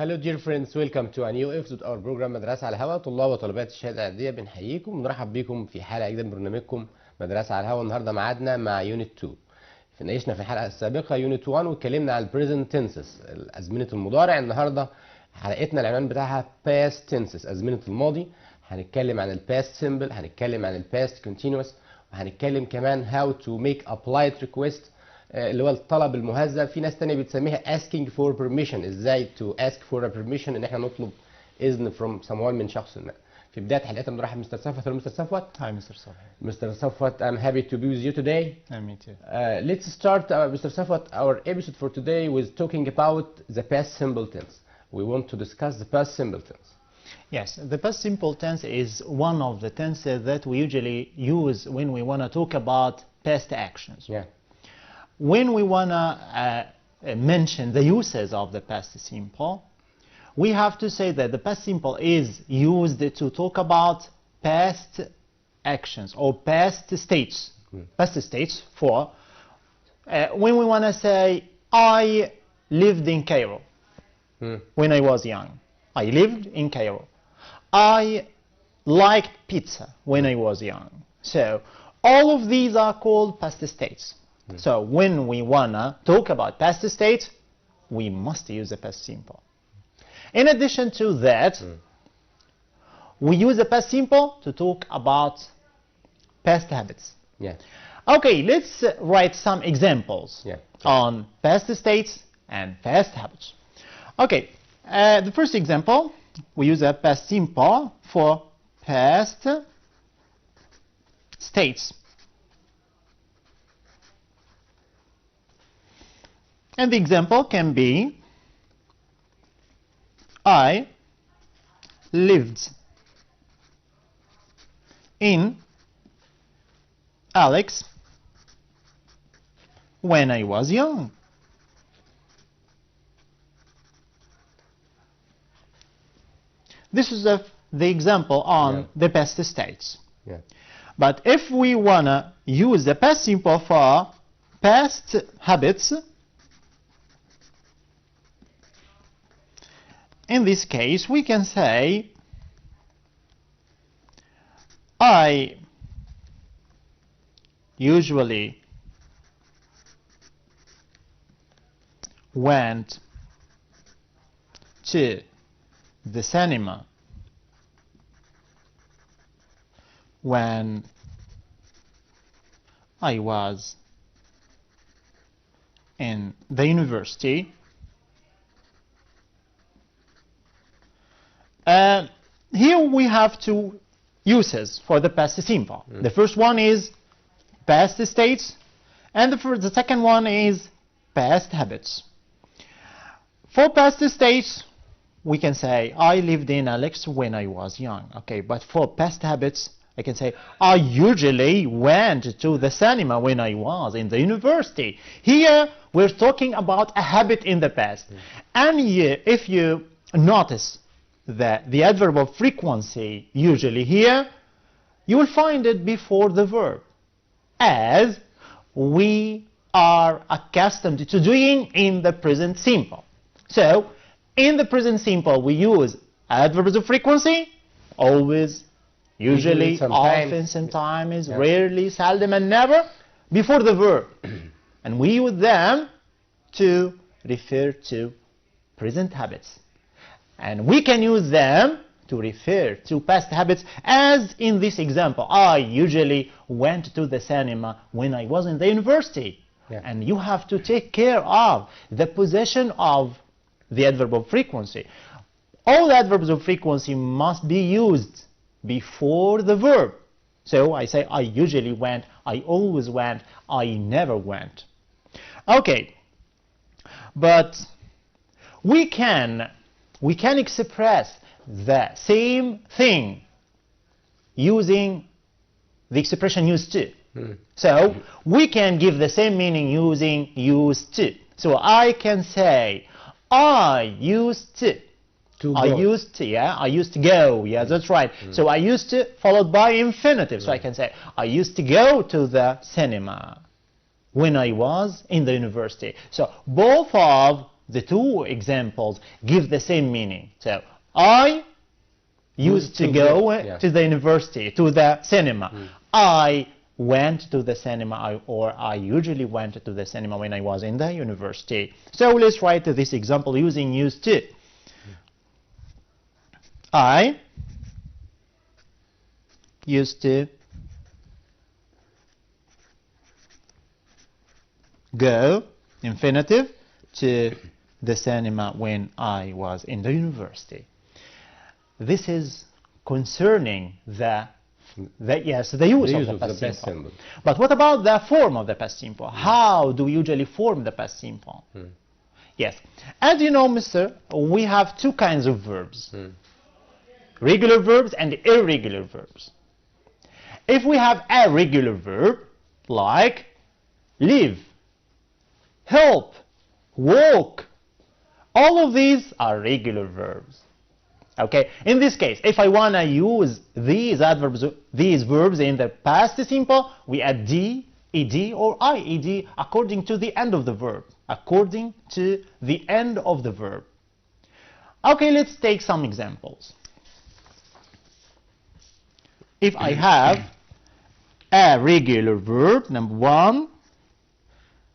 Hello dear friends, welcome to a new episode of our program مدرسة على الهواء. طلاب وطالبات الشهادة الإعدادية بنحييكم ونرحب بكم في حلقة جديدة من برنامجكم مدرسة على الهواء. النهارده ميعادنا مع يونت 2. ناقشنا في الحلقة السابقة يونت 1 واتكلمنا عن البريزنت تنسز، أزمنة المضارع. النهارده حلقتنا العنوان بتاعها past tenses، أزمنة الماضي. هنتكلم عن الباست سيمبل، هنتكلم عن الباست كونتينوس، وهنتكلم كمان how to make a polite request اللي هو الطلب المهذب. في ناس تانية بتسميها asking for permission، ازاي to ask for a permission، ان احنا نطلب اذن from someone من شخص ما. في بداية حلقتنا بنرحب مستر صفوت. مستر صفوت. Hi Mr. Safwat. Mr. Safwat, I'm happy to be with you today. Me too. Let's start, Mr. Safwat, our episode for today with talking about the past simple tense. We want to discuss the past simple tense. Yes, the past simple tense is one of the tenses that we usually use when we want to talk about past actions. Yeah. When we want to mention the uses of the past simple, we have to say that the past simple is used to talk about past actions or past states. Past states for when we want to say, I lived in Cairo when I was young. I lived in Cairo. I liked pizza when I was young. So all of these are called past states. So when we want to talk about past states, we must use the past simple. In addition to that, we use the past simple to talk about past habits. Yeah. Okay, let's write some examples on past states and past habits. Okay, the first example, we use a past simple for past states. And the example can be, I lived in Alex when I was young. This is the example on the past states. Yeah. But if we want to use the past simple for past habits, in this case, we can say, I usually went to the cinema when I was in the university. Here we have two uses for the past simple. The first one is past states, and the second one is past habits. For past states, we can say, I lived in Alex when I was young. Okay, but for past habits, I can say, I usually went to the cinema when I was in the university. Here, we're talking about a habit in the past. And if you notice that the adverb of frequency usually here, you will find it before the verb, as we are accustomed to doing in the present simple. So, in the present simple, we use adverbs of frequency, always, usually, often, sometimes, rarely, seldom, and never, before the verb. And we use them to refer to present habits. And we can use them to refer to past habits, as in this example, I usually went to the cinema when I was in the university. And you have to take care of the possession of the adverb of frequency. All adverbs of frequency must be used before the verb. So I say, I usually went, I always went, I never went. Okay, but we can express the same thing using the expression used to. So we can give the same meaning using used to. So I can say, I used to. I used to, I used to go, that's right. So I used to followed by infinitive. So I can say, I used to go to the cinema when I was in the university. So both of the two examples give the same meaning. So I used to go to the university, to the cinema. I went to the cinema, or I usually went to the cinema when I was in the university. So let's write this example using used to. I used to go, infinitive, to the cinema when I was in the university. This is concerning the use of the past simple. But what about the form of the past simple? How do we usually form the past simple? Yes, as you know, mister, we have two kinds of verbs. Regular verbs and irregular verbs. If we have a regular verb, like live, help, walk, all of these are regular verbs. Okay, in this case, if I want to use these verbs in the past simple, we add d, ed, or ied according to the end of the verb. According to the end of the verb. Okay, let's take some examples. If I have a regular verb, number one,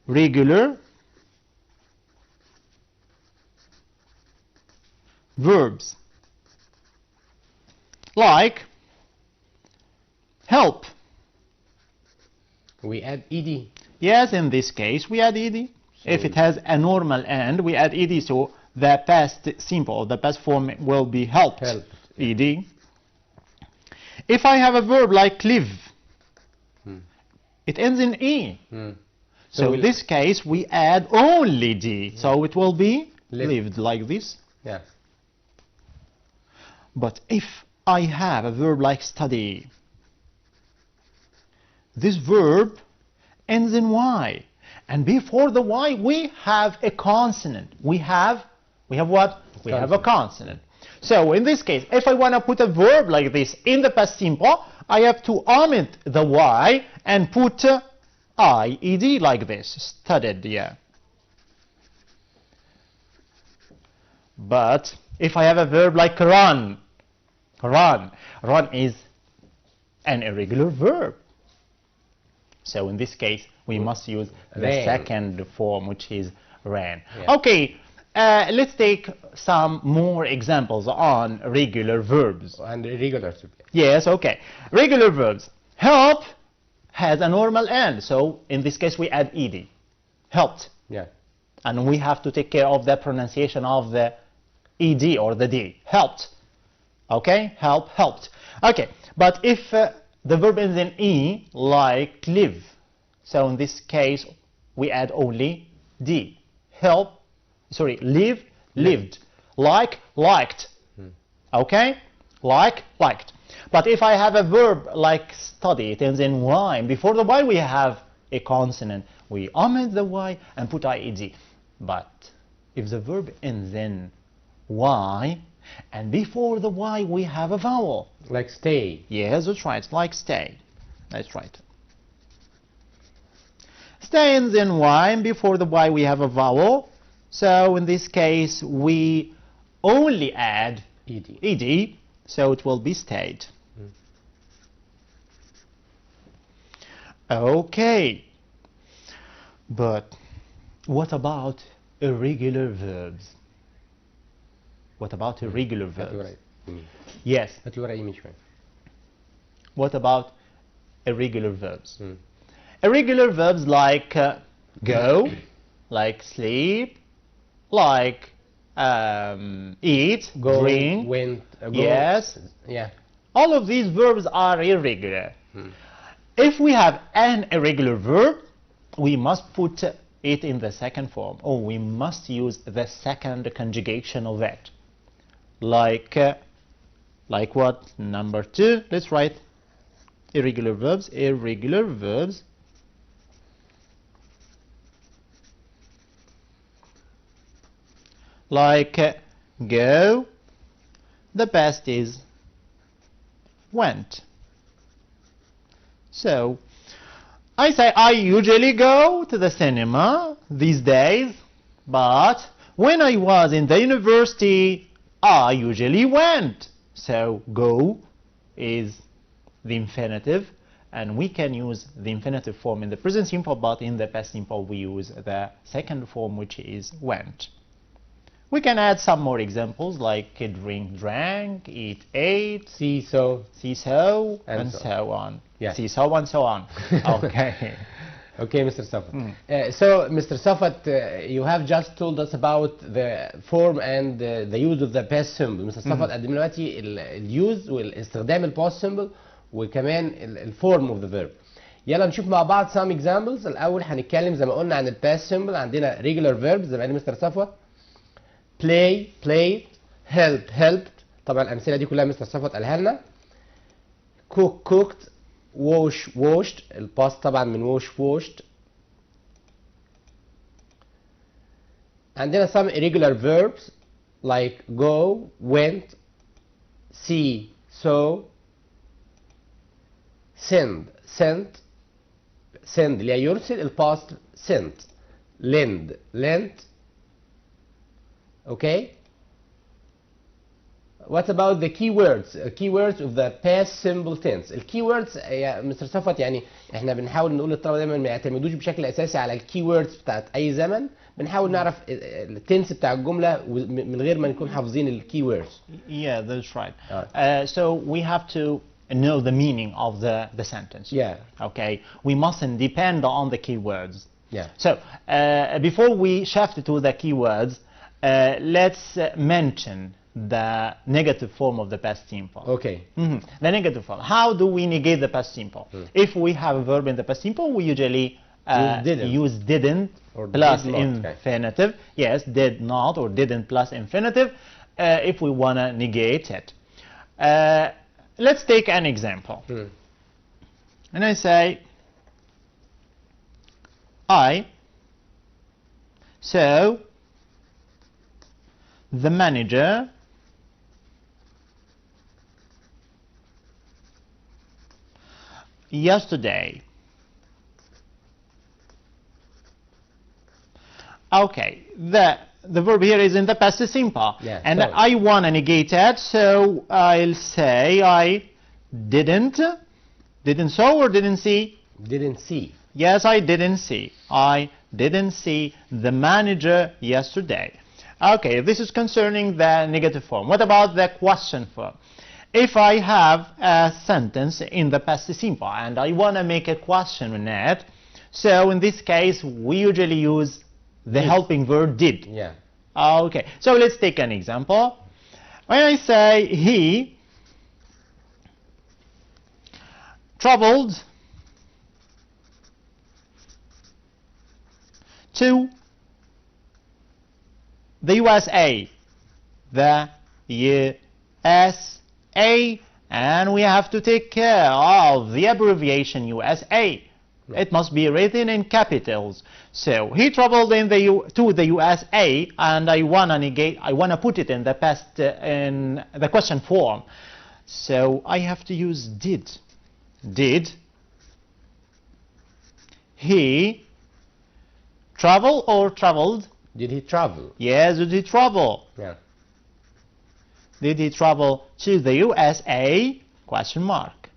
regular verbs, like help. We add ed. Yes, in this case we add ed. So if it has a normal end, we add ed, so the past simple, the past form will be helped. Ed. If I have a verb like live, it ends in e. So in this case we add only d, so it will be lived like this. Yeah. But if I have a verb like study, this verb ends in y, and before the y we have a consonant. We have what? We have a consonant. So in this case, if I want to put a verb like this in the past simple, I have to omit the y and put ied like this, studied, yeah. But if I have a verb like run, run is an irregular verb. So in this case, we must use the second form, which is ran. Yeah. Okay, let's take some more examples on regular verbs. And irregular. Yes, okay. Regular verbs. Help has a normal end, so in this case we add ed. Helped. Yeah. And we have to take care of the pronunciation of the ed or the d. Helped. Okay, help, helped. Okay, but if the verb ends in e, like live, so in this case we add only d. Help, sorry, live, lived. Like, liked. Okay, like, liked. But if I have a verb like study, it ends in y. Before the y we have a consonant. We omit the y and put ied. But if the verb ends in y, and before the y we have a vowel. Like stay. Yes, that's right, like stay. That's right. Stay ends in y, and before the y we have a vowel. So in this case we only add ed, so it will be stayed. Okay. But what about irregular verbs? What about irregular verbs? Yes. What about irregular verbs? Irregular verbs like go, like sleep, like eat, go, drink, went, go. Yes. Yeah. All of these verbs are irregular. If we have an irregular verb, we must put it in the second form, or we must use the second conjugation of it. Like what? Number 2. Let's write irregular verbs. Irregular verbs. Like go, the past is went. So I say I usually go to the cinema these days, but When I was in the university, I usually went. So go is the infinitive, and we can use the infinitive form in the present simple, but in the past simple we use the second form, which is went. We can add some more examples like drink, drank, eat, ate, see, so, and so on. Yeah. See, so, and so on. Okay. Okay, Mr. Safat. So, Mr. Safat, you have just told us about the form and the use of the past symbol. Mr. Safat قدم دلوقتي الuse والاستخدام الباست symbol وكمان الفورم of the verb. يلا نشوف مع بعض some examples. الأول هنتكلم زي ما قلنا عن الباست symbol. عندنا regular verbs زي ما قال مستر صفوت. play, played, help, helped. طبعا الأمثلة دي كلها مستر صفوت قالها لنا. cook, cooked, wash, washed. الباست طبعا من wash, washed. عندنا some irregular verbs like go, went, see, saw, send, sent. send اللي هي يرسل الباست sent. lend, lent. Okay. What about the keywords? Keywords of the past simple tense. الكيوردز يا مستر صفوت يعني احنا بنحاول نقول للطلبه دايما ما يعتمدوش بشكل اساسي على الكيوردز بتاعت اي زمن. بنحاول نعرف التنس بتاع الجمله من غير ما نكون حافظين الكيوردز. Yeah, that's right. So we have to know the meaning of the sentence. Yeah. Okay. We mustn't depend on the keywords. Yeah. So before we shift to the keywords, let's mention the negative form of the past simple. Okay. The negative form. How do we negate the past simple? If we have a verb in the past simple, we usually use didn't or plus did not, infinitive. Okay. Yes, did not or didn't plus infinitive if we want to negate it. Let's take an example. And I say, I saw the manager yesterday. Okay, the verb here is in the past simple, yeah, and so I want to negate it, so I'll say I didn't saw or didn't see? Didn't see. Yes, I didn't see. I didn't see the manager yesterday. Okay, this is concerning the negative form. What about the question form? If I have a sentence in the past simple and I want to make a question in it, so in this case we usually use the helping verb did. Yeah. Okay, so let's take an example. When I say he traveled to the USA, and we have to take care of the abbreviation USA. Yeah. It must be written in capitals. So he traveled to the USA, and I wanna put it in the past in the question form. So I have to use did. Did he travel or traveled? Did he travel? Yes, did he travel? Yeah. Did he travel to the USA? Question mark.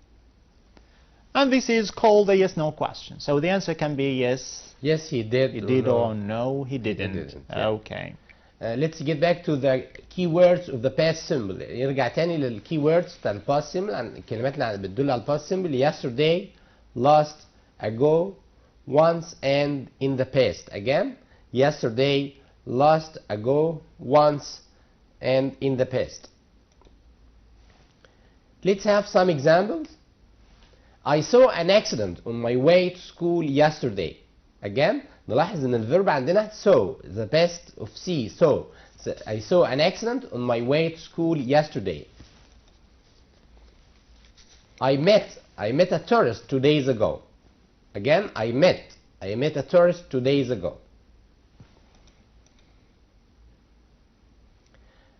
And this is called a yes/no question. So the answer can be yes. Yes, he did. He did, or no, he didn't. He didn't. Yeah. Okay. Let's get back to the keywords of the past symbol. يرجع تاني للكيوردز بتاع الباست symbol عن الكلمات اللي بتدل على الباست symbol. Yesterday, last, ago, once, and in the past. Again, yesterday, last, ago, once, and in the past. Let's have some examples. I saw an accident on my way to school yesterday. Again, نلاحظ ان الverb عندنا saw, the past of see, saw. So I saw an accident on my way to school yesterday. I met a tourist 2 days ago. Again, I met a tourist 2 days ago.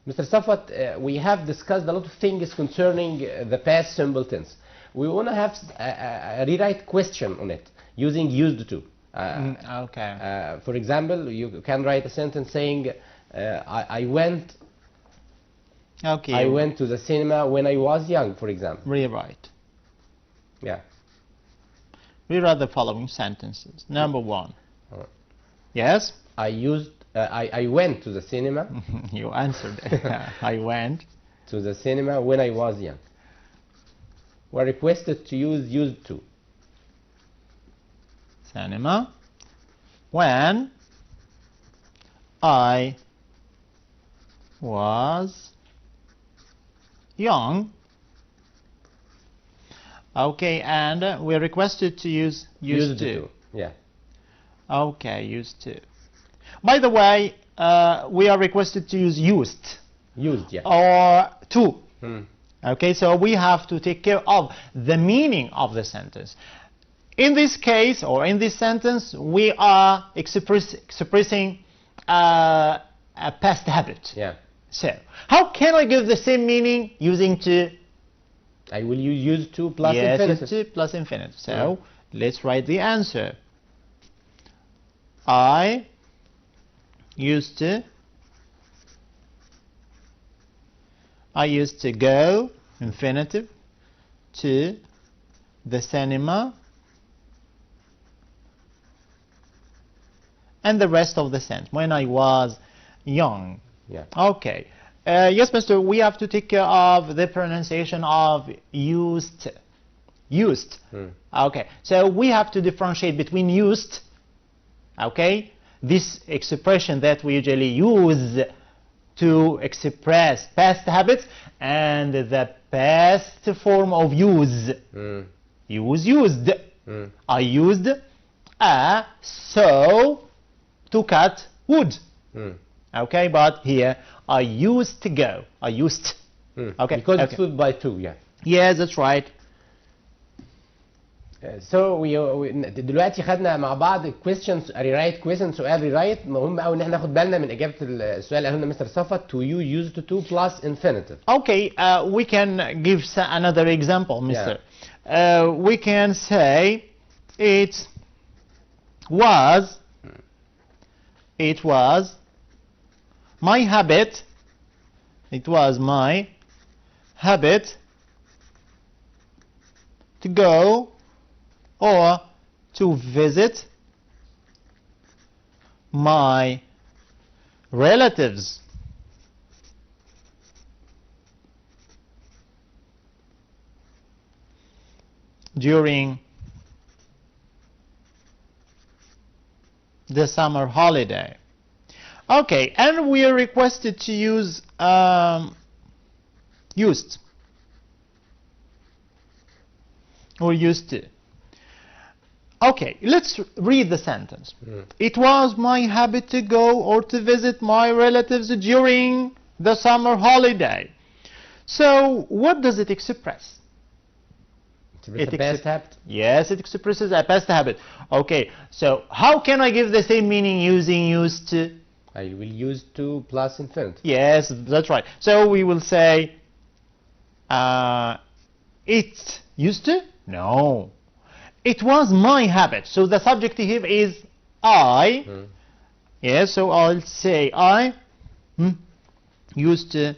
Mr. Safat, we have discussed a lot of things concerning the past simple tense. We want to have a rewrite question on it using used to. Okay. For example, you can write a sentence saying I went Okay. I went to the cinema when I was young, for example. Rewrite. Yeah. Rewrite the following sentences. Number 1. Alright. Yes? I went to the cinema You answered. I went. to the cinema when I was young. We're requested to use used to. Cinema. When I was young. Okay, and we're requested to use used to. Yeah. Okay, used to. By the way, we are requested to use used Used, yeah. or to. Hmm. Okay, so we have to take care of the meaning of the sentence. In this case, or in this sentence, we are expressing a past habit. Yeah. So, how can I give the same meaning using to? I will use used to plus Yes, infinitive. to plus infinitive. So, Yeah. let's write the answer. I used to go, infinitive, to the cinema, and the rest of the sentence, when I was young. Yeah. Okay. Yes, Mister, we have to take care of the pronunciation of used. Used. Hmm. Okay. So we have to differentiate between used, okay, this expression that we usually use to express past habits, and the past form of use. Hmm. Used. Hmm. I used a saw to cut wood. Hmm. Okay, but here I used to go. I used. Hmm. Okay. Because okay. it's followed by to, yeah. Yes, that's right. So دلوقتي خدنا مع بعض questions rewrite question سؤال rewrite. مهم قوي ان احنا ناخد بالنا من اجابه السؤال اللي قالنا مستر صفت. To you used to plus infinitive. Okay, we can give another example, Mister. We can say it was my habit. It was my habit to go or to visit my relatives during the summer holiday. Okay, and we are requested to use used or used to. Okay, let's read the sentence. It was my habit to go or to visit my relatives during the summer holiday. So, what does it express? It's a past habit. Yes, it expresses a past habit. Okay, so how can I give the same meaning using used to? I will use to plus infinitive. Yes, that's right. So we will say, it used to? No. It was my habit. So the subject here is I. Yes, so I'll say I used to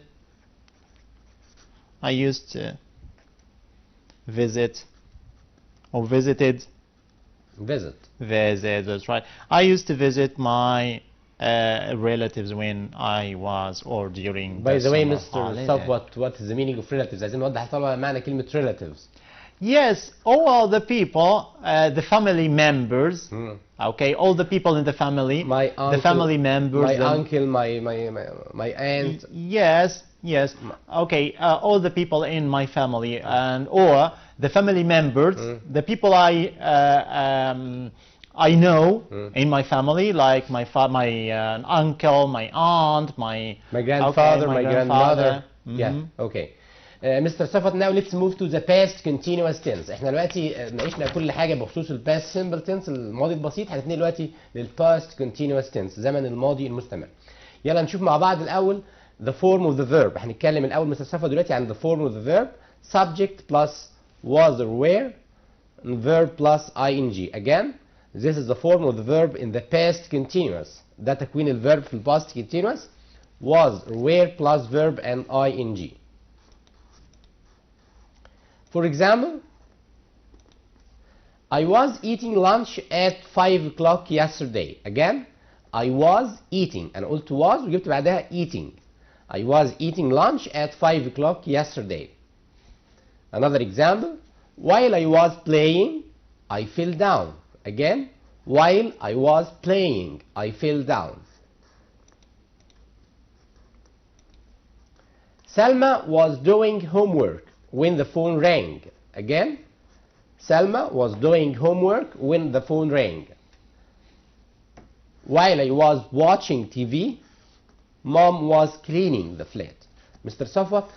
visit or visited. Visit. Visit, that's right. I used to visit my relatives when I was or during By the way, summer Mr. holiday. Saf, what is the meaning of relatives? عايزين نوضح طبعا معنى كلمة relatives. Yes, all the people, the family members, okay, all the people in the family, My uncle, the family members, my uncle, my aunt. Yes, yes, okay, all the people in my family, and or the family members, the people I know in my family, like my uncle, my aunt, my grandfather, okay, my grandmother. Yeah, okay. Mr. Safat, now let's move to the past continuous tense. احنا دلوقتي ناقشنا كل حاجه بخصوص الباست سمبل تنس الماضي البسيط، هنتنقل دلوقتي للباست continuous tense زمن الماضي المستمر. يلا نشوف مع بعض الاول the form of the verb. هنتكلم الاول مستر صفا دلوقتي عن the form of the verb. Subject plus was or were, verb plus ing. Again, this is the form of the verb in the past continuous. ده تكوين الverb في الباست continuous. was or were plus verb and ing. For example, I was eating lunch at 5 o'clock yesterday. Again, I was eating. أنا قلت was وجبت بعدها eating. I was eating lunch at 5 o'clock yesterday. Another example, while I was playing, I fell down. Again, while I was playing, I fell down. Salma was doing homework when the phone rang. Again, Salma was doing homework when the phone rang. While I was watching TV, Mom was cleaning the flat. Mr. Safwa,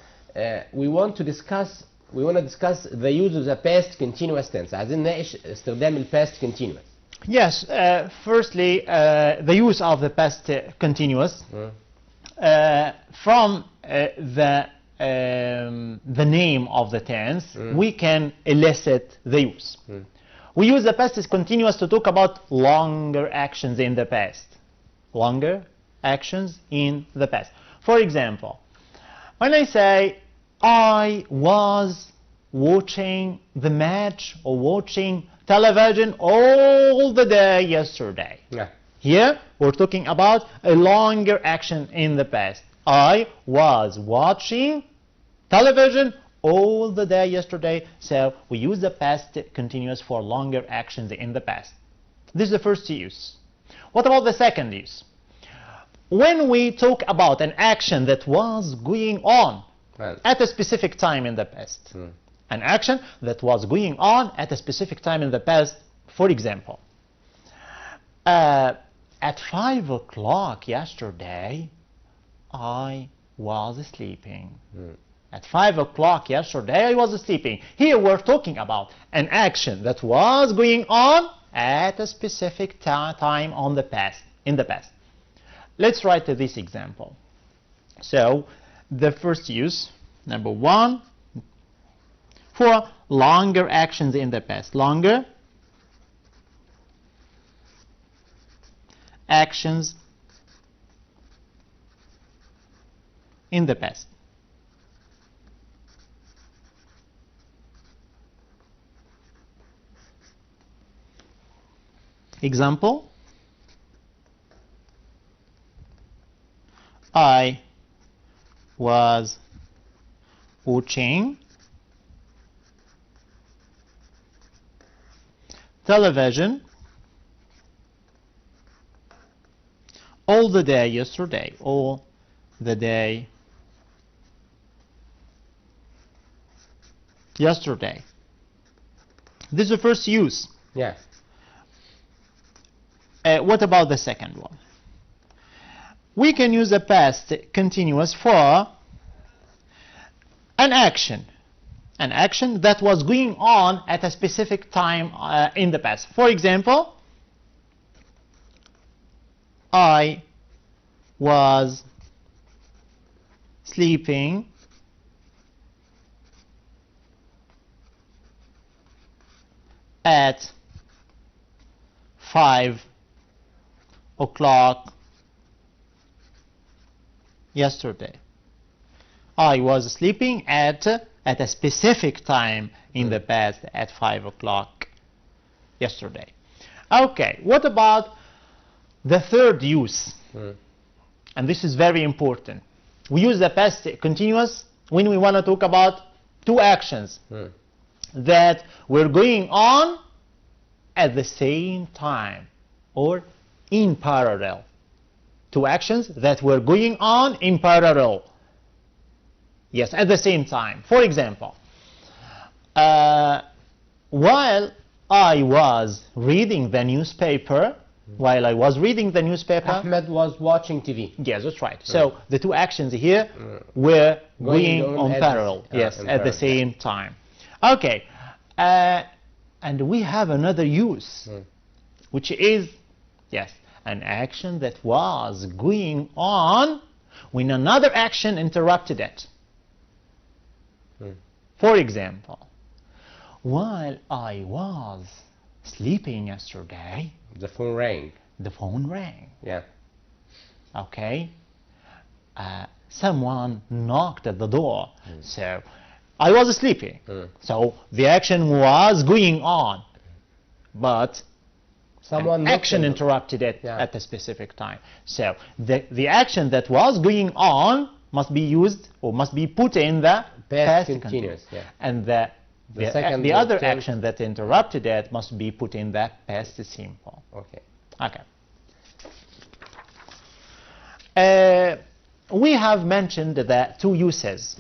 we want to discuss the use of the past continuous tense. عايزين نناقش استخدام ال past continuous. Yes, firstly, the use of the past continuous from the name of the tense, we can elicit the use. We use the past continuous to talk about longer actions in the past. Longer actions in the past. For example, when I say I was watching the match or watching television all the day yesterday. Yeah. Here we're talking about a longer action in the past. I was watching television all the day yesterday. So we use the past continuous for longer actions in the past. This is the first use. What about the second use? When we talk about an action that was going on at a specific time in the past. An action that was going on at a specific time in the past. For example, at 5 o'clock yesterday, I was sleeping. At 5 o'clock yesterday, I was sleeping. Here we're talking about an action that was going on at a specific time in the past. Let's write this example. So, the first use, number one, for longer actions in the past. Longer actions in the past. Example, I was watching television all the day yesterday. All the day yesterday. This is the first use. Yes. What about the second one? We can use the past continuous for an action that was going on at a specific time in the past. For example, I was sleeping at 5 o'clock yesterday. I was sleeping at a specific time in the past at 5 o'clock yesterday. Okay, what about the third use? And this is very important. We use the past continuous when we want to talk about two actions that were going on at the same time or in parallel. Two actions that were going on in parallel. Yes, at the same time. For example, while I was reading the newspaper, Ahmed was watching TV. Yes, that's right. So the two actions here were going on parallel. Yes, at the same time. Okay, and we have another use, which is, yes, an action that was going on when another action interrupted it. For example, while I was sleeping yesterday, the phone rang. The phone rang. Yeah. Okay. someone knocked at the door. So I was sleeping. So the action was going on, but Someone action knocked interrupted it Yeah. at a specific time. So the action that was going on must be used or must be put in the Past continuous. continuous, yeah. And the second other tense- action that interrupted it must be put in the past simple. Okay. Okay. We have mentioned the two uses.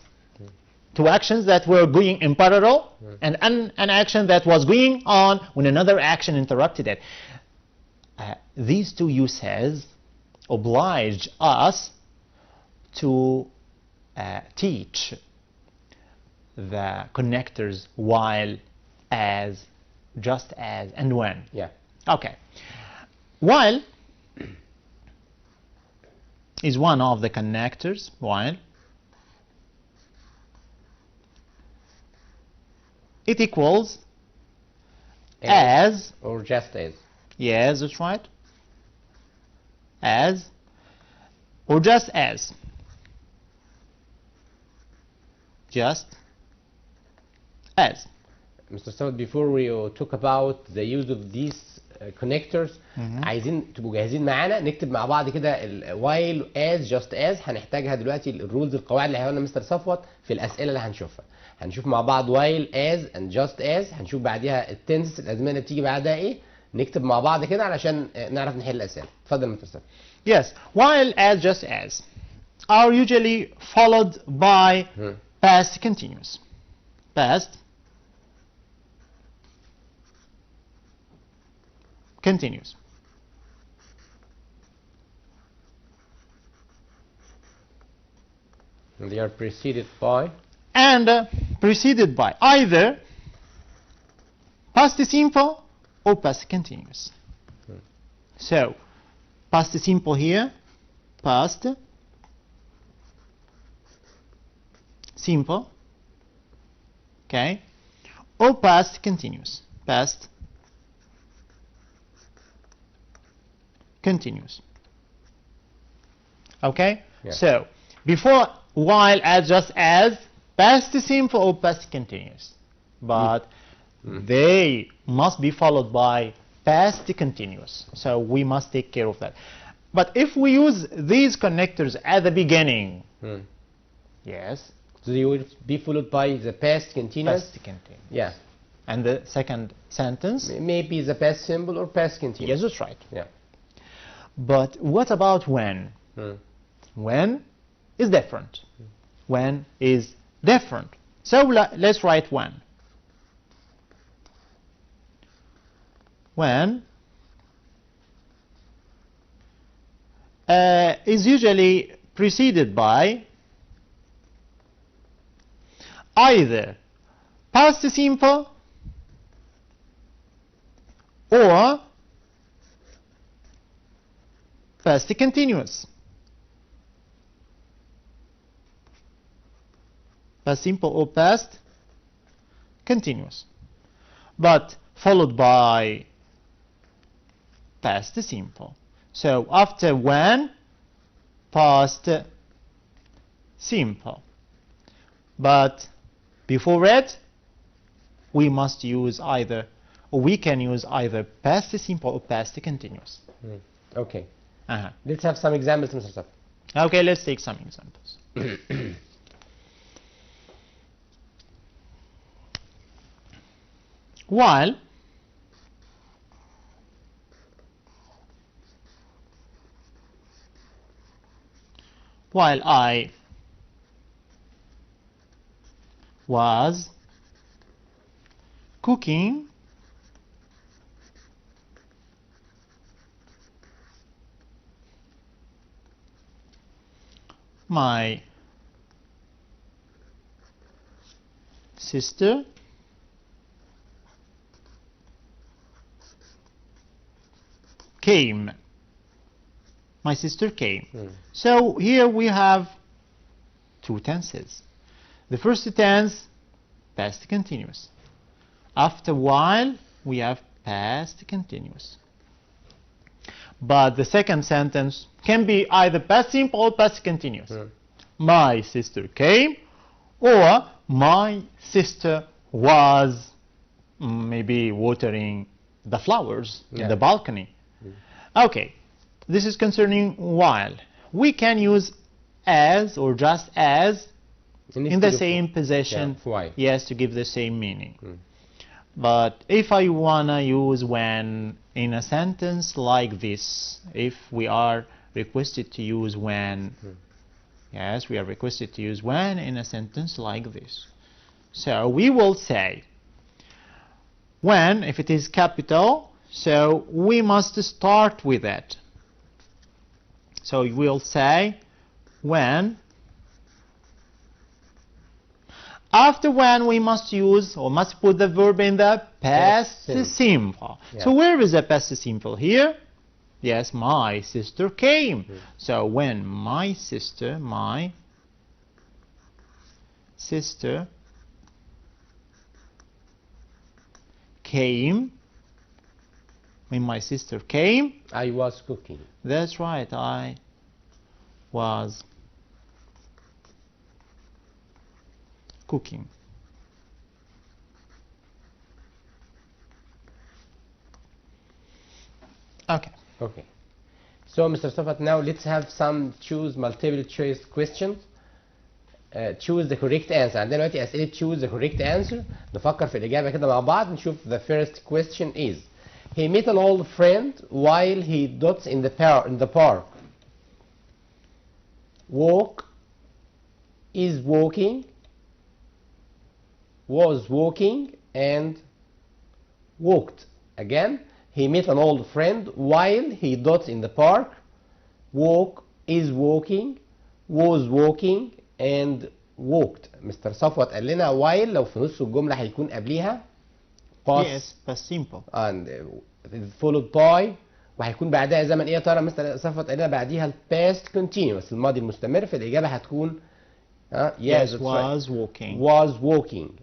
Two actions that were going in parallel and an action that was going on when another action interrupted it. These two uses oblige us to teach the connectors while, as, just as, and when. Yeah. Okay. While is one of the connectors, while it equals as, Or just as. yes, that's right, as, or just as, just as. Mr. Sawad, before we talk about the use of these connectors, عايزين تبقوا جاهزين معانا نكتب مع بعض كده while as just as. هنحتاجها دلوقتي الرولز القواعد اللي هيقولنا مستر صفوت في الاسئله اللي هنشوفها. هنشوف مع بعض while as and just as. هنشوف بعديها التنس الازمنه اللي بتيجي بعدها ايه. نكتب مع بعض كده علشان نعرف نحل الاسئله. اتفضل مستر صفوت. Yes, while, as, just as are usually followed by past continuous. Past continuous. And they are preceded by And preceded by either past simple or past continuous. So, past simple here, past simple, okay, or past continuous, past continuous. Okay? Yeah. So, before, while, as, just as, past simple or past continuous. But they must be followed by past continuous. So we must take care of that. But if we use these connectors at the beginning, yes, so they will be followed by the past continuous. past continuous. Yeah. And the second sentence, Maybe the past simple or past continuous. yes, that's right. Yeah. But what about when? When is different. When is different. So let's write when. When is usually preceded by either past simple or past continuous. Past simple or past continuous, but followed by past simple. So after when, past simple, but before it we must use either, or we can use either past simple or past continuous. Okay. Uh-huh. Let's have some examples, Mr. Saf. Okay, let's take some examples. While I was cooking my sister came. My sister came. So here we have two tenses. The first tense, past continuous. After while, we have past continuous. but the second sentence can be either past simple or past continuous. My sister came, or my sister was maybe watering the flowers in the balcony. Okay, this is concerning while. We can use as or just as in the same position, yes, to give the same meaning. But if I wanna use when in a sentence like this, if we are requested to use when, yes, we are requested to use when in a sentence like this. So we will say when, if it is capital, so we must start with it. So we'll say when. After when, we must use or must put the verb in the past simple. So where is the past simple here? Yes, my sister came. So when my sister came, when my sister came, I was cooking. That's right, I was cooking. Okay. Okay. So, Mr. Safat, now let's have some choose multiple choice questions. Choose the correct answer. عندنا دلوقتي أسئلة choose the correct answer. نفكر في الإجابة كده مع بعض. نشوف the first question is. He met an old friend while he dots in the park. Walk, is walking, was walking, and walked. Again, he met an old friend while he dots in the park. Walk, is walking, was walking, and walked. مستر صفوت قال لنا while لو في نص الجملة هيكون قبليها past. Yes, past simple. And followed by وهيكون بعدها زمن ايه يا ترى؟ مستر صفوت قال لنا بعديها past continuous الماضي المستمر. في الإجابة هتكون yes, was walking. Was walking.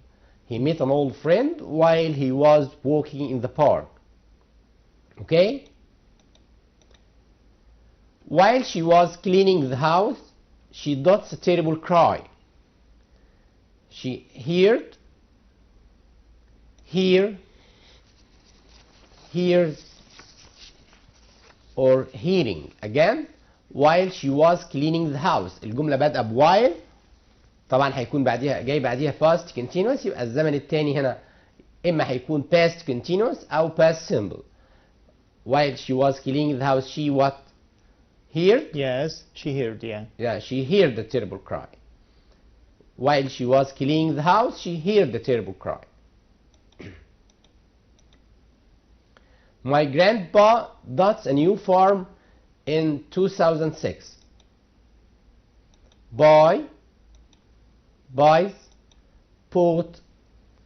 He met an old friend while he was walking in the park. Okay? While she was cleaning the house, she dots a terrible cry. She hears, or hearing. Again, while she was cleaning the house. الجملة بادئة while. طبعا هيكون بعديها جاي بعديها past continuous. يبقى الزمن الثاني هنا إما هيكون past continuous أو past simple. While she was cleaning the house, she what? Heard? Yes, she heard, yeah. Yeah, she heard the terrible cry. While she was cleaning the house, she heard the terrible cry. My grandpa dots a new farm in 2006. Buys, bought,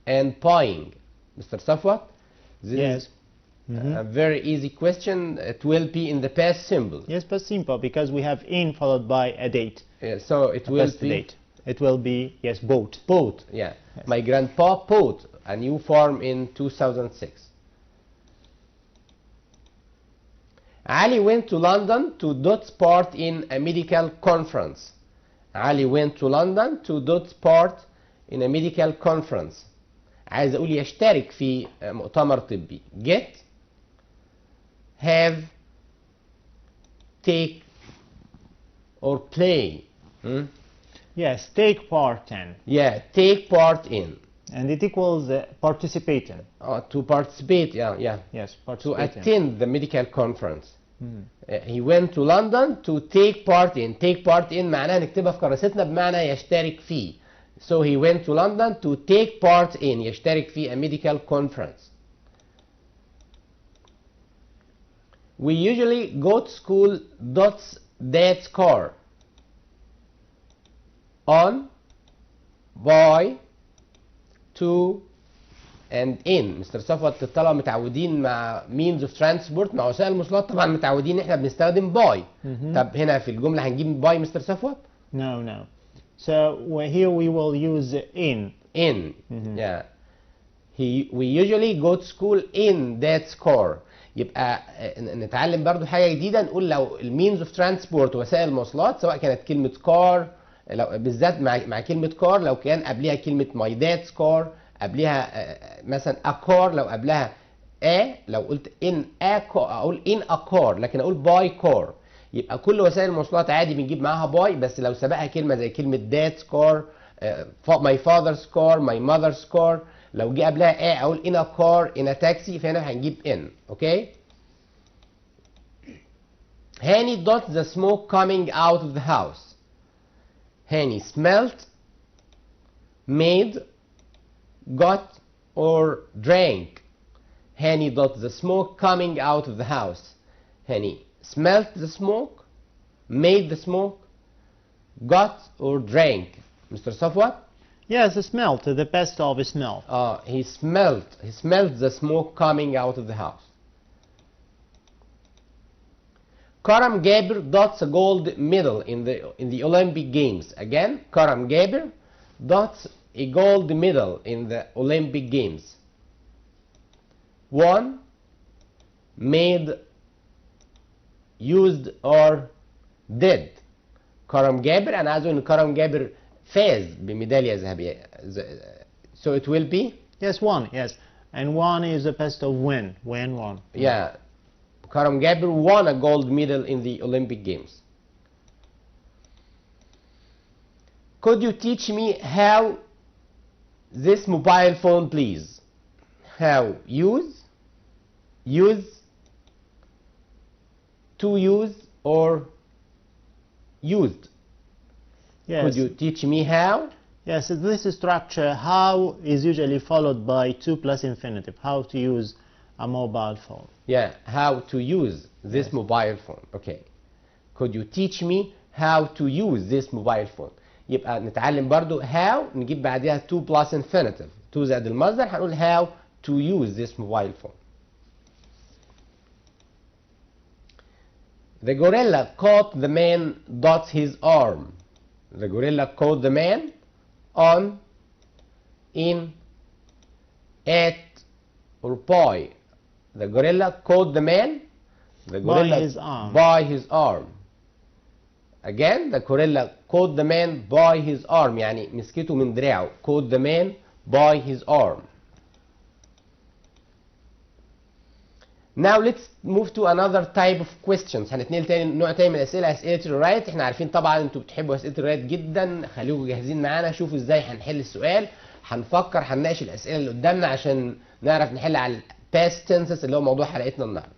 and buying. Mr. Safwat? Yes. A very easy question. It will be in the past simple. Yes, past simple, because we have in followed by a date. Yeah, so it will be date. It will be, yes, bought. Bought, yeah. Yes. My grandpa bought a new farm in 2006. Ali went to London to dot part in a medical conference. Ali went to London to dot part in a medical conference. عايز أقول يشترك في مؤتمر طبي. Get, have, take, or play. Yes, take part in. Yeah, take part in. And it equals participate in. To participate, yeah. Yes, To participate attend the medical conference. He went to London to take part in. Take part in معناها نكتبها في كراستنا بمعنى يشترك فيه. So he went to London to take part in. يشترك في a medical conference. We usually go to school dots dad's car. On, by, to, and in. مستر صفوت الطلبة متعودين مع means of transport مع وسائل المواصلات طبعا متعودين احنا بنستخدم by. طب هنا في الجملة هنجيب by مستر صفوت؟ No. So here we will use in. In. Yeah. We usually go to school in dad's car. يبقى نتعلم برضو حاجه جديده، نقول لو المينز اوف ترانسبورت وسائل المواصلات، سواء كانت كلمه كار، لو بالذات مع كلمه كار لو كان قبلها كلمه ماي داد's كار، قبلها مثلا a car، لو قبلها لو قلت in a car اقول in a car، لكن اقول by car. يبقى كل وسائل المواصلات عادي بنجيب معاها باي، بس لو سبقها كلمه زي كلمه dad's car، my father's car، my mother's car، لو جه قبلها اقول in a car in a taxi، فهنا هنجيب in. اوكي. هاني got the smoke coming out of the house. هاني smelt, made, got or drank. هاني got the smoke coming out of the house. هاني smelt the smoke, made the smoke, got or drank. Mr. Safwat? Yes, smelt, the past of smell. He smelled the smoke coming out of the house. Karam Gaber dots a gold medal in the Olympic Games. Again, Karam Gaber dots a gold medal in the Olympic Games. Won, made, used or did. كرم جابر، انا عايز اقول ان كرم جابر فاز بميداليه ذهبيه. So it will be Yes, won, yes. And won is the past of win. Won. yeah. كرم جابر won a gold medal in the Olympic Games. Could you teach me how this mobile phone, please? How use, to use or used. Yes. Could you teach me how? Yes, this structure, how, is usually followed by to plus infinitive. How to use a mobile phone. Yeah, how to use this mobile phone. Okay. Could you teach me how to use this mobile phone? يبقى نتعلم برضو how، نجيب بعدها to plus infinitive. to زائد المصدر هنقول how to use this mobile phone. The gorilla caught the man dot his arm. The gorilla caught the man on, in, at, or by. The gorilla caught the man. The gorilla by his arm. By his arm. Again, the gorilla caught the man by his arm. يعني مسكته من دراعه. Caught the man by his arm. Now let's move to another type of questions. هنتنقل تاني نوع تاني من الاسئله، اسئله الرايت. احنا عارفين طبعا انتوا بتحبوا اسئله الرايت جدا، خليكم جاهزين معانا. شوفوا ازاي هنحل السؤال، هنفكر، هنناقش الاسئله اللي قدامنا عشان نعرف نحل على past tenses اللي هو موضوع حلقتنا النهارده.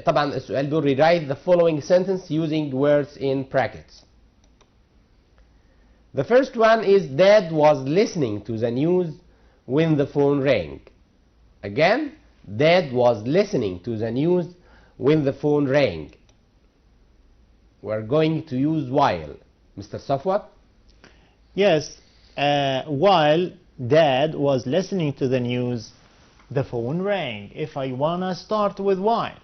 طبعا السؤال بيقول rewrite the following sentence using words in brackets. The first one is Dad was listening to the news when the phone rang. Again, Dad was listening to the news when the phone rang. We're going to use while. Mr. Safwat? Yes, while Dad was listening to the news, the phone rang. If I wanna start with while.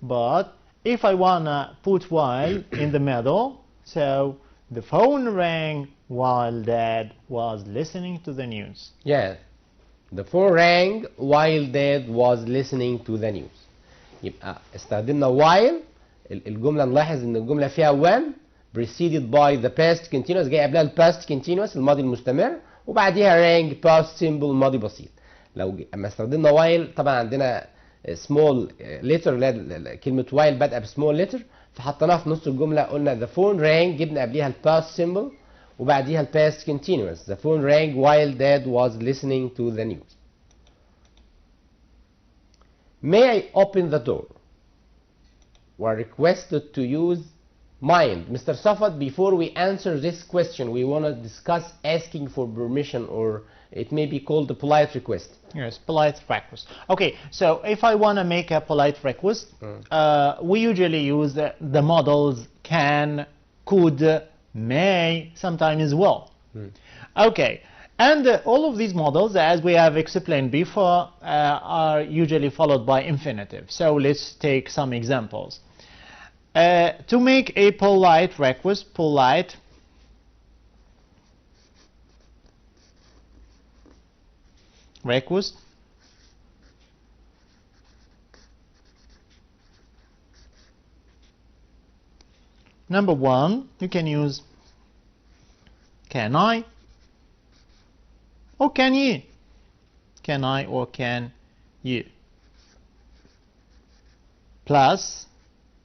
But if I wanna put while in the middle, so the phone rang while Dad was listening to the news. Yeah. The phone rang while Dad was listening to the news. يبقى استخدمنا while. الجملة نلاحظ ان الجملة فيها when preceded by the past continuous، جاي قبلها ال past continuous الماضي المستمر، وبعديها rang past simple ماضي بسيط. اما استخدمنا while طبعا عندنا small letter، كلمة while بادئة ب small letter، فحطيناها في نص الجملة. قلنا the phone rang، جبنا قبليها ال past simple وبعديها ال past continuous. The phone rang while Dad was listening to the news. May I open the door? We're requested to use mind. Mr. Safat, before we answer this question, we want to discuss asking for permission, or it may be called a polite request. Yes, polite request. Okay, so if I want to make a polite request, we usually use the models can, could, may, sometimes will. Okay, and all of these models, as we have explained before, are usually followed by infinitive. So let's take some examples. To make a polite request, polite request, number one, you can use can I or can you. Can I or can you. Plus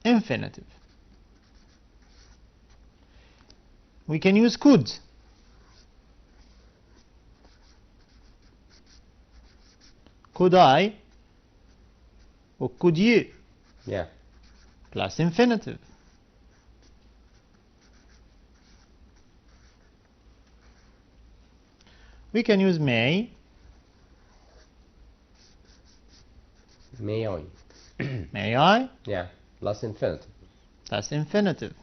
infinitive. We can use could. Could I or could you. Yeah. Plus infinitive. We can use may. May I. May I. Yeah. Plus infinitive. Plus infinitive.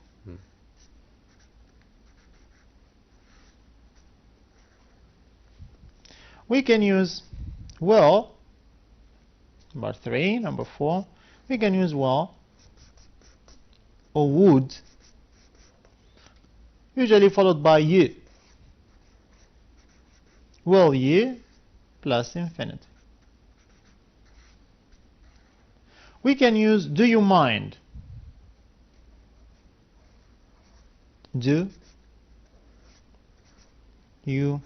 We can use will. Number three. Number four. We can use will or would, usually followed by you. Will you plus infinitive. We can use do you mind. Do you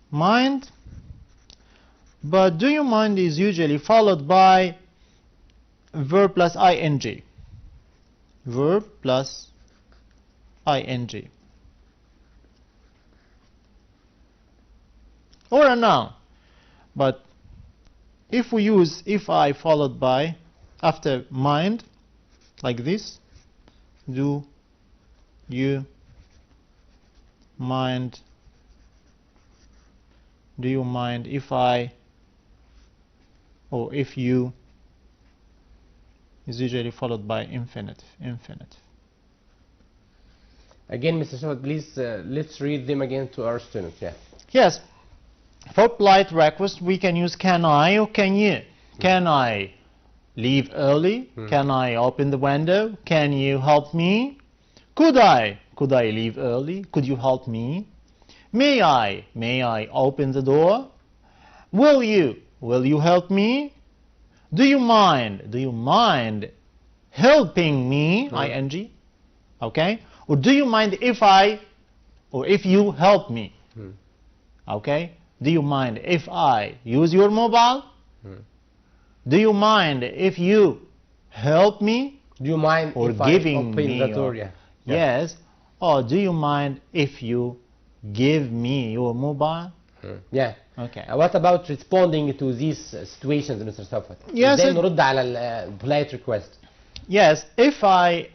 mind? But do you mind is usually followed by verb plus ing. Verb plus ing. Or a noun. But if we use if I followed by after mind, like this, do you mind? Do you mind if I or if you is usually followed by infinitive. Infinitive. Again, Mr. Shafat, please let's read them again to our students. Yeah. Yes. For polite request, we can use can I or can you. Can I leave early? Can I open the window? Can you help me? Could I? Could I leave early? Could you help me? May I? May I open the door? Will you? Will you help me? Do you mind? Do you mind helping me? ing. Okay? Or do you mind if I or if you help me? Okay? Do you mind if I use your mobile? Do you mind if you help me? Do you mind or if giving I open me the door? or, Yeah. Yes. Or do you mind if you give me your mobile? Yeah. Okay. What about responding to these situations, Mr. Shafat? Yes, ازاي نرد على polite request? Yes, if I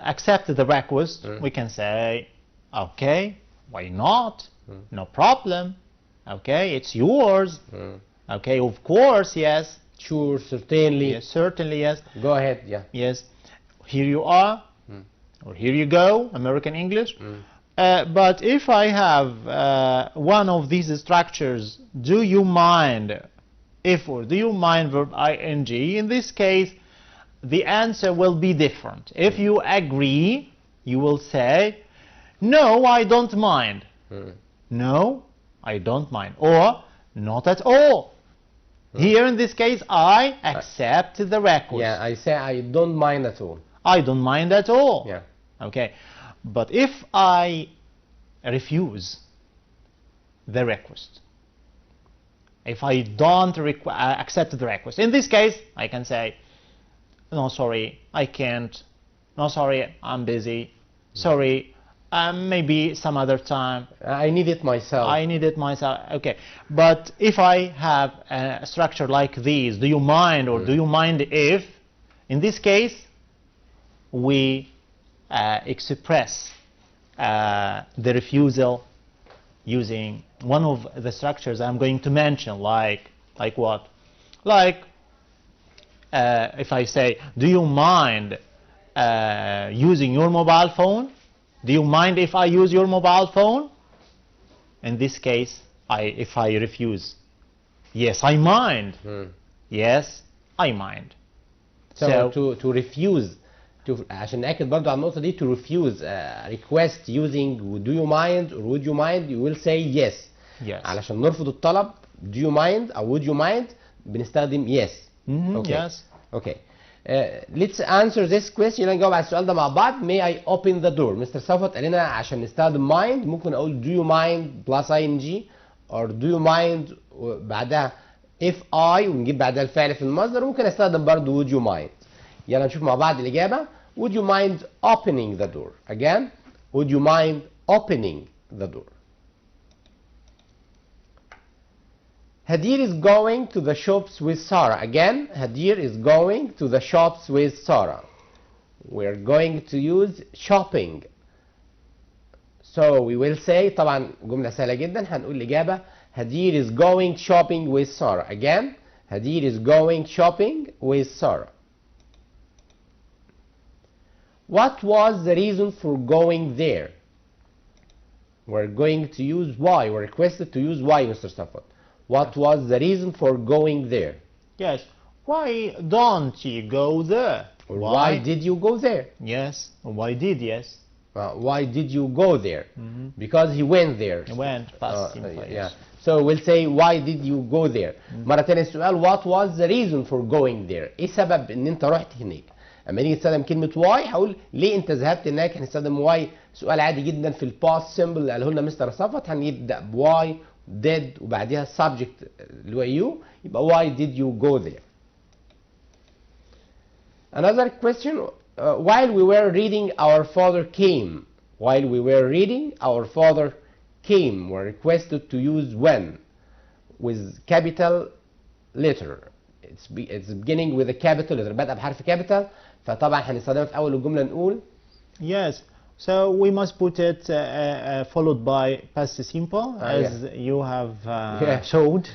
accept the request, we can say, okay, why not? No problem. Okay, it's yours. Okay, of course, yes. Sure, certainly. Yes, certainly, yes. Go ahead, yeah. Yes, here you are, or here you go, American English. But if I have one of these structures, do you mind, if or do you mind verb ing, in this case, the answer will be different. If you agree, you will say, no, I don't mind. No, I don't mind. Or, not at all. Here in this case, I accept the request. Yeah, I say I don't mind at all. I don't mind at all. Yeah. Okay. But if I refuse the request, if I don't accept the request, in this case, I can say, no, sorry, I can't. No, sorry, I'm busy. Sorry, maybe some other time. I need it myself. I need it myself. Okay. But if I have a structure like this, do you mind or do you mind if, in this case, we express the refusal using one of the structures I'm going to mention, like what? Like if I say, do you mind using your mobile phone? Do you mind if I use your mobile phone? In this case, if I refuse, yes, I mind. Yes, I mind. So to refuse, عشان نأكد برضو على النقطة دي, to refuse request using do you mind or would you mind, you will say yes. Yes. علشان نرفض الطلب do you mind أو would you mind بنستخدم yes. Okay. Yes. Okay. let's answer this question. يلا نجاوب على السؤال ده مع بعض. May I open the door؟ مستر صفوت قال لنا عشان نستخدم mind ممكن اقول do you mind plus ing or do you mind بعدها if I ونجيب بعدها الفعل في المصدر، وممكن استخدم برضه would you mind. يلا نشوف مع بعض الإجابة. Would you mind opening the door? Again, would you mind opening the door? Hadir is going to the shops with Sarah. Again, Hadir is going to the shops with Sarah. We're going to use shopping. So we will say, طبعا جملة سهلة جدا، هنقول الإجابة Hadir is going shopping with Sarah. Again, Hadir is going shopping with Sarah. What was the reason for going there? We're going to use why. We're requested to use why, Mr. Stafford. What was the reason for going there? Yes. Why don't you go there? Or why did you go there? Yes. Why did, yes. Why did you go there? Because he went there. He went past simple, yeah. So we'll say why did you go there. مرة تانية السؤال what was the reason for going there؟ ايه سبب ان انت رحت هناك؟ اما نيجي نستخدم كلمة why هقول ليه انت ذهبت هناك. هنستخدم why سؤال عادي جدا في الباست سيمبل اللي قاله لنا مستر صفت. هنبدأ ب why did وبعديها subject اللي هو you، يبقى why did you go there. Another question, while we were reading our father came. While we were reading our father came. We're requested to use when with capital letter. It's beginning with a capital letter. بدأ بحرف capital، فطبعا هنستخدمها في أول الجملة نقول yes. So we must put it followed by past simple as you have showed.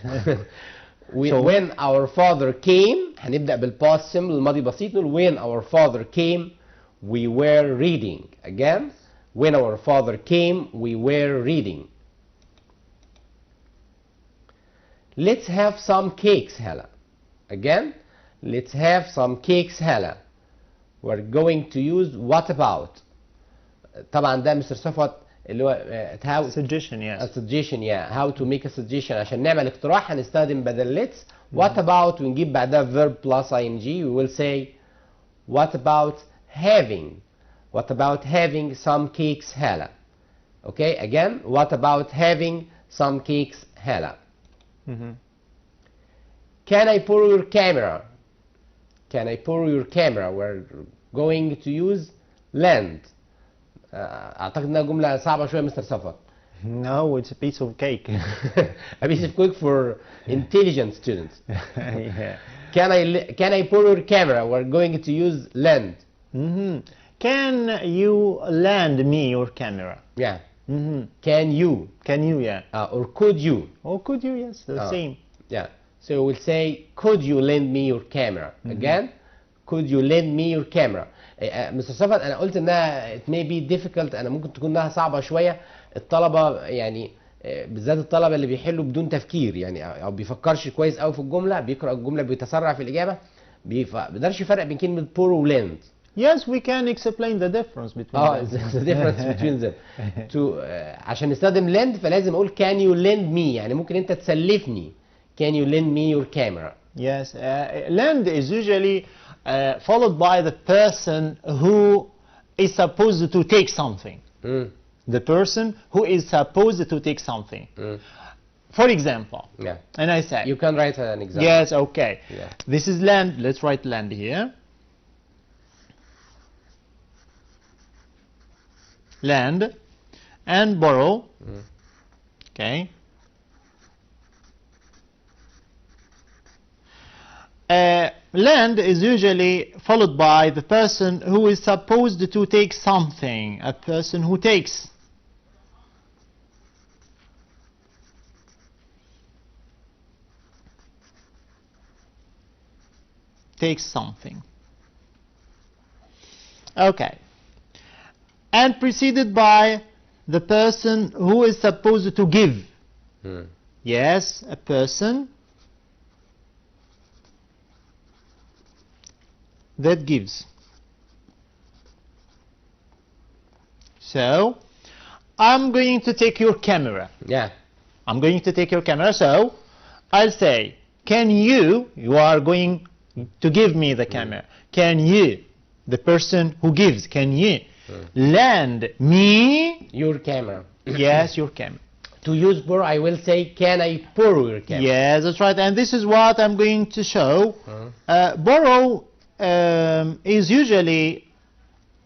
When our father came هنبدأ بالpast simple الماضي بسيط نقول when our father came we were reading. Again, when our father came we were reading. Let's have some cakes, Hela. Again, let's have some cakes, Hela. We're going to use what about. طبعا ده مستر صفوت اللي هو how suggestion, yes. A suggestion, yeah. How to make a suggestion. عشان نعمل اقتراح هنستخدم بدل let's what about ونجيب بعدها verb plus ing. We will say what about having. What about having some cakes, Hela. Okay, again, what about having some cakes, Hela. Can I borrow your camera? Can I borrow your camera? We're going to use lend. أعتقد إنها جملة صعبة شوية مستر صفا. No, it's a piece of cake. A piece of cake for intelligent students. Yeah. Can I borrow your camera? We're going to use lend. Can you lend me your camera? Yeah. Can you? Can you, yeah. Or could you? Or could you, yes, the same. Yeah. So we'll say, could you lend me your camera? Again, could you lend me your camera? مستر صفت انا قلت انها it may be difficult. انا ممكن تكون انها صعبه شويه. الطلبه يعني بالذات الطلبه اللي بيحلوا بدون تفكير يعني او بيفكرش كويس قوي في الجمله، بيقرا الجمله بيتسرع في الاجابه، بيقدرش يفرق بين كلمه borrow و lend. Yes, we can explain the difference between them. The difference between them. عشان نستخدم lend فلازم اقول can you lend me، يعني ممكن انت تسلفني. Can you lend me your camera? Yes, lend is usually followed by the person who is supposed to take something. The person who is supposed to take something. For example, and I say, you can write an example. Yes, okay. Yeah. This is lend. Let's write lend here. Lend and borrow. Okay. Lend is usually followed by the person who is supposed to take something, a person who takes. Takes something. Okay. And preceded by the person who is supposed to give. Yes, a person that gives. So, I'm going to take your camera. Yeah. I'm going to take your camera. So, I'll say, you are going to give me the camera. can you, the person who gives, can you lend me your camera. yes, your camera. To use borrow, I will say, can I borrow your camera? Yes, that's right. And this is what I'm going to show. Borrow is usually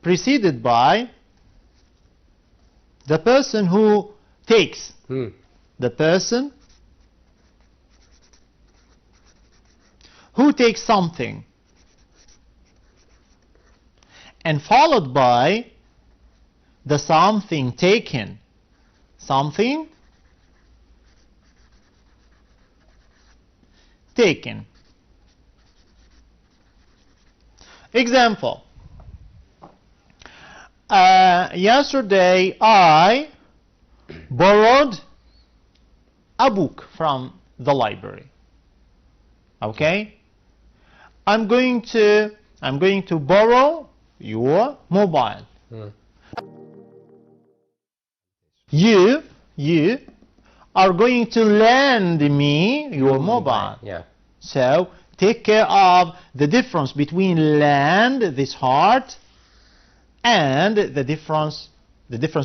preceded by the person who takes. The person who takes something, and followed by the something taken. Something taken. Example. Yesterday I borrowed a book from the library. Okay? I'm going to borrow your mobile. You are going to lend me your mobile. Yeah. So take care of the difference between lend, this heart, and the difference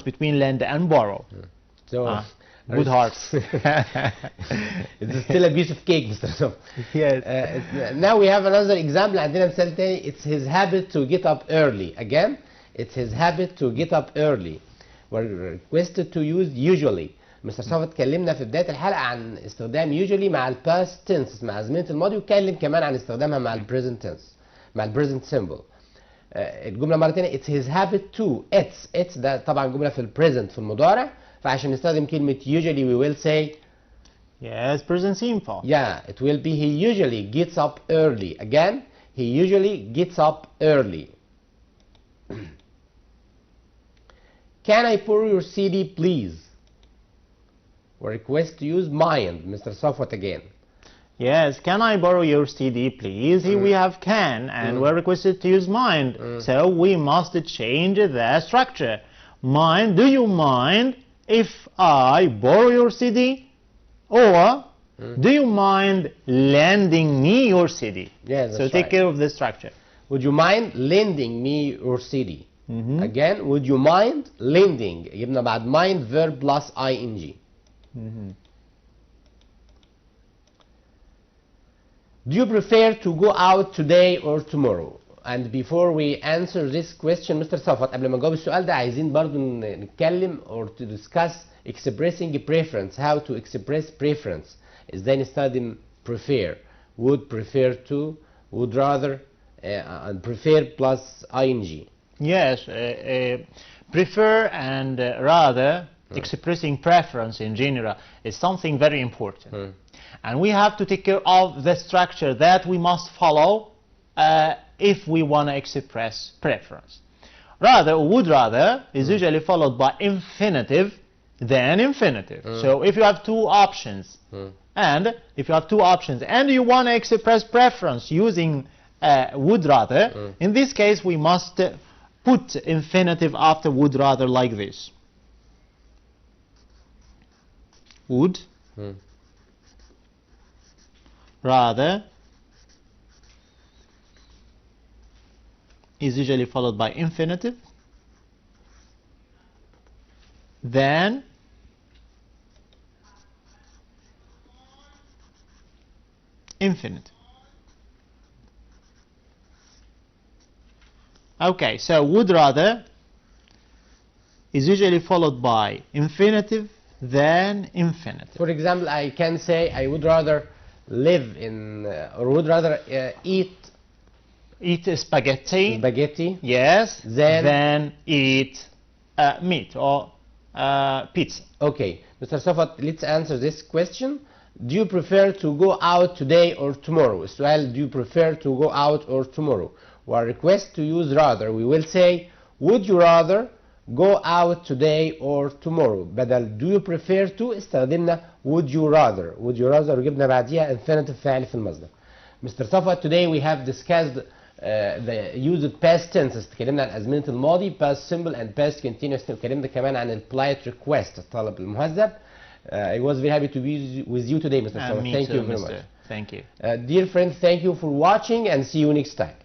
between lend and borrow. So good heart. It's still a piece of cake, Mr. Sof. Yes. Now we have another example. عندنا مثال تاني. It's his habit to get up early. Again, it's his habit to get up early. We're requested to use usually. مستر صفا اتكلمنا في بداية الحلقة عن استخدام usually مع ال past tense مع أزمنة الماضي، واتكلم كمان عن استخدامها مع ال present tense مع ال present simple. الجملة مرة تانية it's his habit to. it's ده طبعا جملة في ال present في المضارع، فعشان نستخدم كلمة usually we will say yes, present simple. Yeah, it will be he usually gets up early. Again, he usually gets up early. Can I borrow your CD, please? We request to use mind, Mr. Safwat again. Yes, can I borrow your CD, please? Here we have can, and we're requested to use mind. So we must change the structure. Mind, do you mind if I borrow your CD? Or do you mind lending me your CD? Yes, that's so take right. care of the structure. Would you mind lending me your CD? Again, would you mind lending? جبنا بعد mind verb plus ing. Do you prefer to go out today or tomorrow? And before we answer this question, Mr. Safat, قبل ما نجاوب السؤال ده عايزين برضو نتكلم or to discuss expressing preference. How to express preference. ازاي نستخدم prefer. Would, prefer to, would rather, and prefer plus ing. Yes, prefer and rather, expressing preference in general, is something very important. And we have to take care of the structure that we must follow if we want to express preference. Rather, or would rather, is usually followed by infinitive, then infinitive. So if you have two options, and you want to express preference using would rather, in this case we must put infinitive after would rather like this. Would rather is usually followed by infinitive, then infinitive. Okay, so would rather is usually followed by infinitive, then infinitive. For example, I can say I would rather live in or would rather eat spaghetti, yes, than eat meat or pizza. Okay, Mr. Safat, let's answer this question. Do you prefer to go out today or tomorrow? السؤال, do you prefer to go out or tomorrow? Or request to use rather, we will say would you rather go out today or tomorrow. بدل do you prefer to استخدمنا would you rather. Would you rather وجبنا بعديها infinitive فاعل في المصدر. Mr. Safat, today we have discussed the use of past tenses. اتكلمنا عن أزمنة الماضي past simple and past continuous. اتكلمنا كمان عن ال polite request الطلب المهذب. I was very happy to be with you today, Mr. Safat. Thank you very much. Thank you. Dear friends, thank you for watching and see you next time.